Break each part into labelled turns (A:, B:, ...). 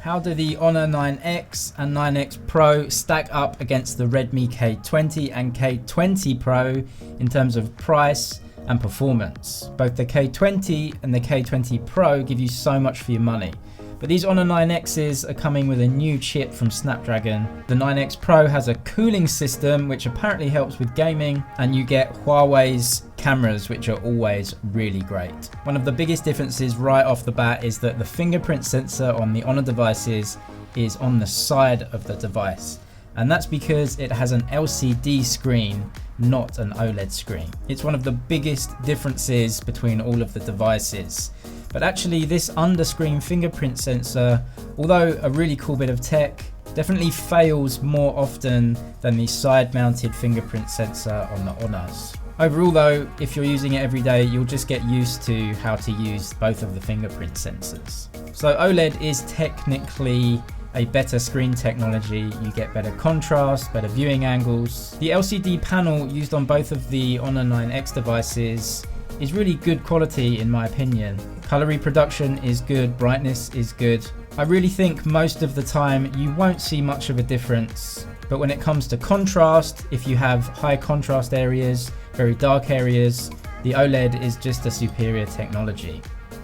A: How do the Honor 9X and 9X Pro stack up against the Redmi K20 and K20 Pro in terms of price and performance? Both the K20 and the K20 Pro give you so much for your money. But these Honor 9Xs are coming with a new chip from Snapdragon. The 9X Pro has a cooling system which apparently helps with gaming, and you get Huawei's cameras, which are always really great. One of the biggest differences right off the bat is that the fingerprint sensor on the Honor devices is on the side of the device. And that's because it has an LCD screen, not an OLED screen. It's one of the biggest differences between all of the devices. But actually this under-screen fingerprint sensor, although a really cool bit of tech, definitely fails more often than the side-mounted fingerprint sensor on the Honors. Overall though, if you're using it every day, you'll just get used to how to use both of the fingerprint sensors. So OLED is technically a better screen technology. You get better contrast, better viewing angles. The LCD panel used on both of the Honor 9X devices is really good quality in my opinion. Color reproduction is good, brightness is good. I really think most of the time you won't see much of a difference. But when it comes to contrast, if you have high contrast areas, very dark areas, the OLED is just a superior technology.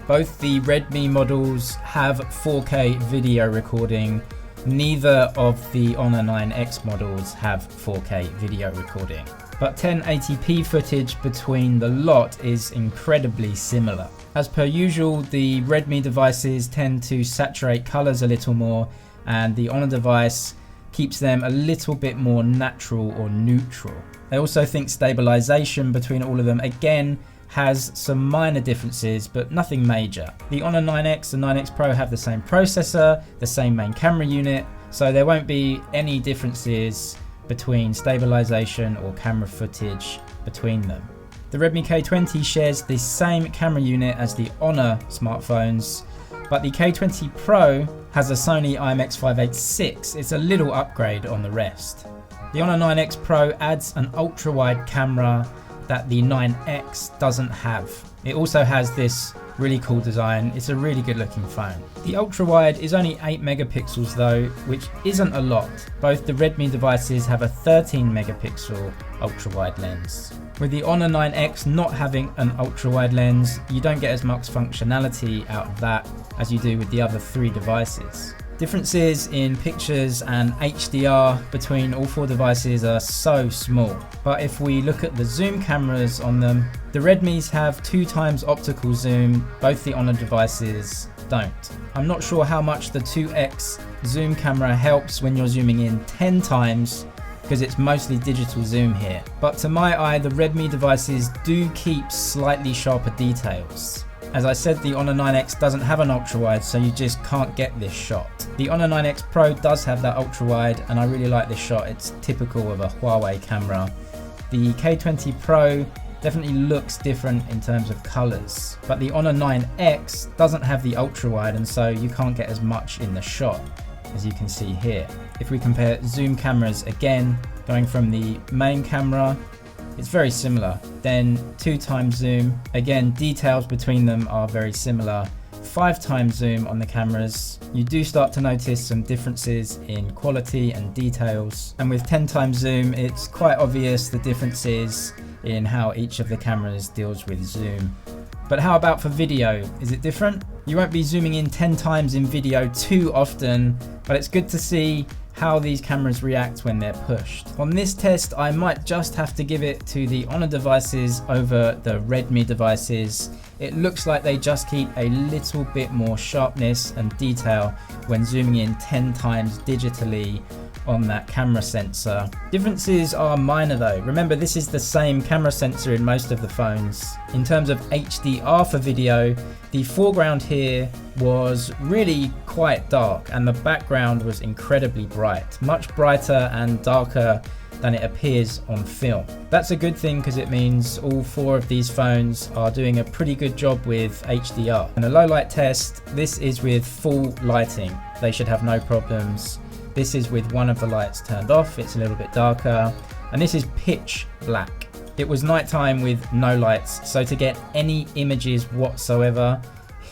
A: Both the Redmi models have 4K video recording. Neither of the Honor 9X models have 4K video recording. But 1080p footage between the lot is incredibly similar. As per usual, the Redmi devices tend to saturate colors a little more, and the Honor device keeps them a little bit more natural or neutral. I also think stabilization between all of them again has some minor differences, but nothing major. The Honor 9X and 9X Pro have the same processor, the same main camera unit, so there won't be any differences between stabilization or camera footage between them. The Redmi K20 shares the same camera unit as the Honor smartphones, but the K20 Pro has a Sony IMX586. It's a little upgrade on the rest. The Honor 9X Pro adds an ultra-wide camera that the 9X doesn't have. It also has this really cool design. It's a really good looking phone. The ultra-wide is only 8 megapixels though, which isn't a lot. Both the Redmi devices have a 13 megapixel ultra-wide lens. With the Honor 9X not having an ultra-wide lens, you don't get as much functionality out of that as you do with the other three devices. Differences in pictures and HDR between all four devices are so small, but if we look at the zoom cameras on them, the Redmis have 2x optical zoom, both the Honor devices don't. I'm not sure how much the 2x zoom camera helps when you're zooming in 10 times, because it's mostly digital zoom here. But to my eye, the Redmi devices do keep slightly sharper details. As I said, the Honor 9X doesn't have an ultra-wide, so you just can't get this shot. The Honor 9X Pro does have that ultra-wide, and I really like this shot. It's typical of a Huawei camera. The K20 Pro definitely looks different in terms of colors, but the Honor 9X doesn't have the ultra-wide, and so you can't get as much in the shot, as you can see here. If we compare zoom cameras again, going from the main camera, it's very similar. Then 2x zoom, again details between them are very similar. 5x zoom on the cameras, you do start to notice some differences in quality and details. And with 10x zoom, it's quite obvious the differences in how each of the cameras deals with zoom. But how about for video? Is it different? You won't be zooming in 10 times in video too often, but it's good to see how these cameras react when they're pushed. On this test, I might just have to give it to the Honor devices over the Redmi devices. It looks like they just keep a little bit more sharpness and detail when zooming in 10 times digitally on that camera sensor. Differences are minor though. Remember, this is the same camera sensor in most of the phones. In terms of HDR for video, the foreground here was really quite dark and the background was incredibly bright, much brighter and darker than it appears on film. That's a good thing because it means all four of these phones are doing a pretty good job with HDR. In a low light test, this is with full lighting. They should have no problems. This is with one of the lights turned off, it's a little bit darker, and this is pitch black. It was nighttime with no lights, so to get any images whatsoever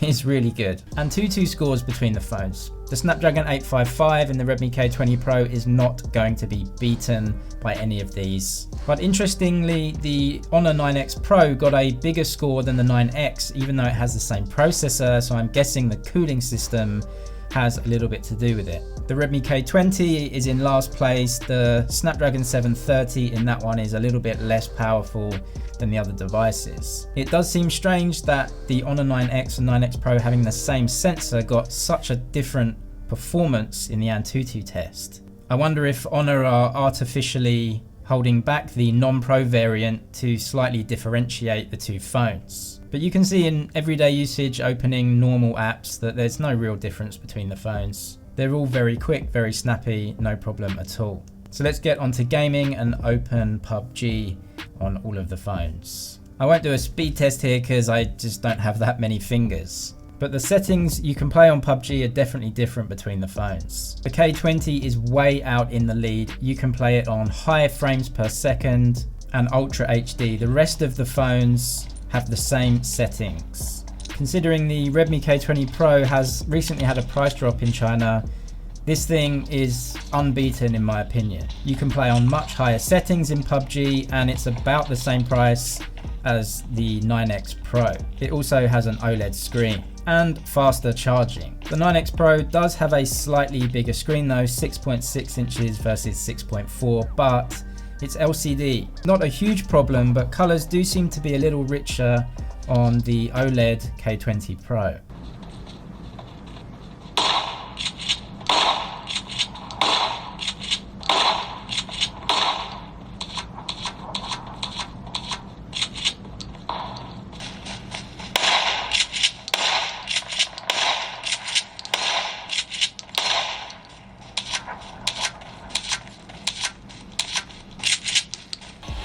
A: is really good. And 2-2 scores between the phones. The Snapdragon 855 in the Redmi K20 Pro is not going to be beaten by any of these. But interestingly, the Honor 9X Pro got a bigger score than the 9X, even though it has the same processor, so I'm guessing the cooling system has a little bit to do with it. The Redmi K20 is in last place. The Snapdragon 730 in that one is a little bit less powerful than the other devices. It does seem strange that the Honor 9X and 9X Pro having the same sensor got such a different performance in the Antutu test. I wonder if Honor are artificially holding back the non-Pro variant to slightly differentiate the two phones. But you can see in everyday usage opening normal apps that there's no real difference between the phones. They're all very quick, very snappy, no problem at all. So let's get onto gaming and open PUBG on all of the phones. I won't do a speed test here because I just don't have that many fingers. But the settings you can play on PUBG are definitely different between the phones. The K20 is way out in the lead. You can play it on high frames per second and Ultra HD. The rest of the phones have the same settings. Considering the Redmi K20 Pro has recently had a price drop in China, this thing is unbeaten in my opinion. You can play on much higher settings in PUBG and it's about the same price as the 9X Pro. It also has an OLED screen and faster charging. The 9X Pro does have a slightly bigger screen though, 6.6 inches versus 6.4, but it's LCD. Not a huge problem, but colors do seem to be a little richer on the OLED K20 Pro.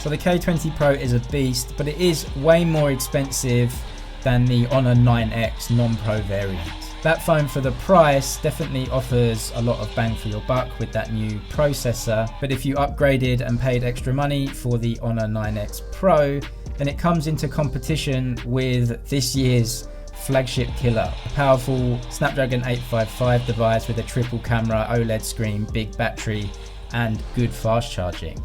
A: So the K20 Pro is a beast, but it is way more expensive than the Honor 9X non-Pro variant. That phone for the price definitely offers a lot of bang for your buck with that new processor, but if you upgraded and paid extra money for the Honor 9X Pro, then it comes into competition with this year's flagship killer, a powerful Snapdragon 855 device with a triple camera, OLED screen, big battery, and good fast charging.